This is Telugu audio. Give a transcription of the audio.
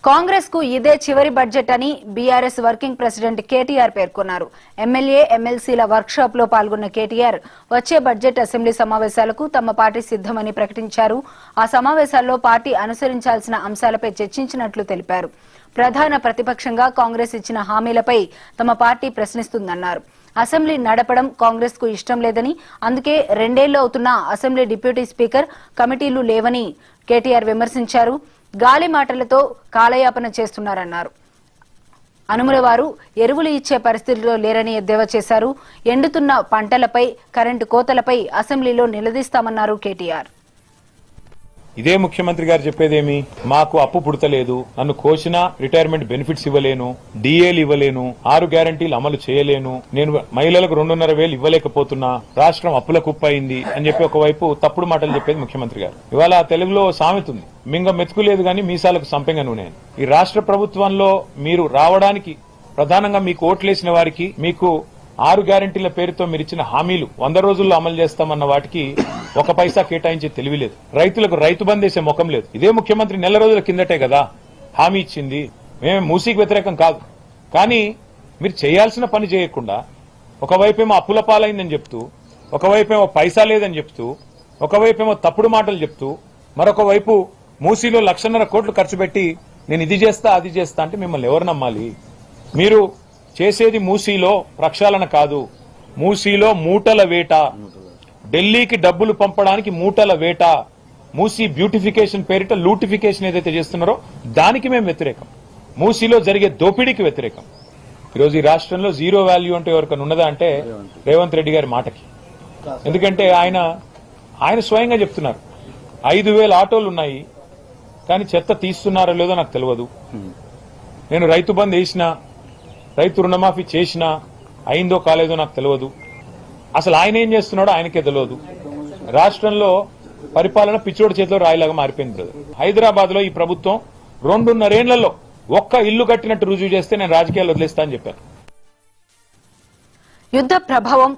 కాంగ్రెస్ కు ఇదే చివరి బడ్జెట్ అని బీఆర్ఎస్ వర్కింగ్ ప్రెసిడెంట్ కేటీఆర్ పేర్కొన్నారు. ఎమ్మెల్యే ఎమ్మెల్సీల వర్క్ షాప్ లో పాల్గొన్న కేటీఆర్ వచ్చే బడ్జెట్ అసెంబ్లీ సమావేశాలకు తమ పార్టీ సిద్దమని ప్రకటించారు. ఆ సమావేశాల్లో పార్టీ అనుసరించాల్సిన అంశాలపై చర్చించినట్లు తెలిపారు. ప్రధాన ప్రతిపక్షంగా కాంగ్రెస్ ఇచ్చిన హామీలపై తమ పార్టీ ప్రశ్నిస్తుందన్నారు. అసెంబ్లీ నడపడం కాంగ్రెస్ కు ఇష్టం లేదని, అందుకే 2 ఏళ్లు అవుతున్నా అసెంబ్లీ డిప్యూటీ స్పీకర్ కమిటీలు లేవని కేటీఆర్ విమర్శించారు. గాలి మాటలతో కాలయాపన చేస్తున్నారన్నారు. అనుముల వారు ఎరువులు ఇచ్చే పరిస్థితిలో లేరని ఎద్దేవా చేశారు. ఎండుతున్న పంటలపై, కరెంటు కోతలపై అసెంబ్లీలో నిలదీస్తామన్నారు కేటీఆర్. ఇదే ముఖ్యమంత్రి గారు చెప్పేదేమి, మాకు అప్పు పుడతలేదు, నన్ను కోసినా రిటైర్మెంట్ బెనిఫిట్స్ ఇవ్వలేను, డిఏలు ఇవ్వలేను, 6 గ్యారంటీలు అమలు చేయలేను, నేను మహిళలకు 2,500 ఇవ్వలేకపోతున్నా, రాష్ట్రం అప్పుల కుప్పయింది అని చెప్పి ఒకవైపు తప్పుడు మాటలు చెప్పేది ముఖ్యమంత్రి గారు. ఇవాళ తెలుగులో సామెత ఉంది, మింగ మెతుకులేదు గాని మీసాలకు సంపెంగ నూనె. ఈ రాష్ట్ర ప్రభుత్వంలో మీరు రావడానికి ప్రధానంగా మీకు ఓట్లేసిన వారికి, మీకు 6 గ్యారంటీల పేరుతో మీరిచ్చిన హామీలు 100 రోజుల్లో అమలు చేస్తామన్న వాటికి 1 పైసా కేటాయించే తెలివి లేదు. రైతులకు రైతు బంద్ వేసే ముఖం లేదు. ఇదే ముఖ్యమంత్రి నెల రోజుల కిందటే కదా హామీ ఇచ్చింది. మేము మూసీకి వ్యతిరేకం కాదు, కానీ మీరు చేయాల్సిన పని చేయకుండా ఒకవైపేమో అప్పుల పాలైందని చెప్తూ, ఒకవైపేమో పైసా లేదని చెప్తూ, ఒకవైపేమో తప్పుడు మాటలు చెప్తూ, మరొక వైపు మూసీలో 1,50,000 కోట్లు ఖర్చు పెట్టి నేను ఇది చేస్తా అది చేస్తా అంటే మిమ్మల్ని ఎవరు నమ్మాలి? మీరు చేసేది మూసీలో ప్రక్షాళన కాదు, మూసీలో మూటల వేట, ఢిల్లీకి డబ్బులు పంపడానికి మూటల వేట, మూసీ బ్యూటిఫికేషన్ పేరిట లూటిఫికేషన్ ఏదైతే చేస్తున్నారో దానికి మేము వ్యతిరేకం, మూసీలో జరిగే దోపిడీకి వ్యతిరేకం. ఈరోజు ఈ రాష్ట్రంలో జీరో వాల్యూ అంటే ఎవరికైనా ఉన్నదా అంటే రేవంత్ రెడ్డి గారి మాటకి. ఎందుకంటే ఆయన స్వయంగా చెప్తున్నారు 5,000 ఆటోలు ఉన్నాయి, కానీ చెత్త తీస్తున్నారో లేదో నాకు తెలియదు. నేను రైతు బంద్ వేసినా, రైతు రుణమాఫీ చేసినా అయిందో కాలేదో నాకు తెలియదు. అసలు ఆయన ఏం చేస్తున్నాడో ఆయనకే తెలియదు. రాష్ట్రంలో పరిపాలన పిచ్చోడి చేతిలో రాయిలాగా మారిపోయింది బ్రదర్. హైదరాబాద్ లో ఈ ప్రభుత్వం 2.5 ఏళ్లలో ఒక్క ఇల్లు కట్టినట్టు రుజువు చేస్తే నేను రాజకీయాలు వదిలేస్తా అని చెప్పారు. యుద్ధ ప్రభావం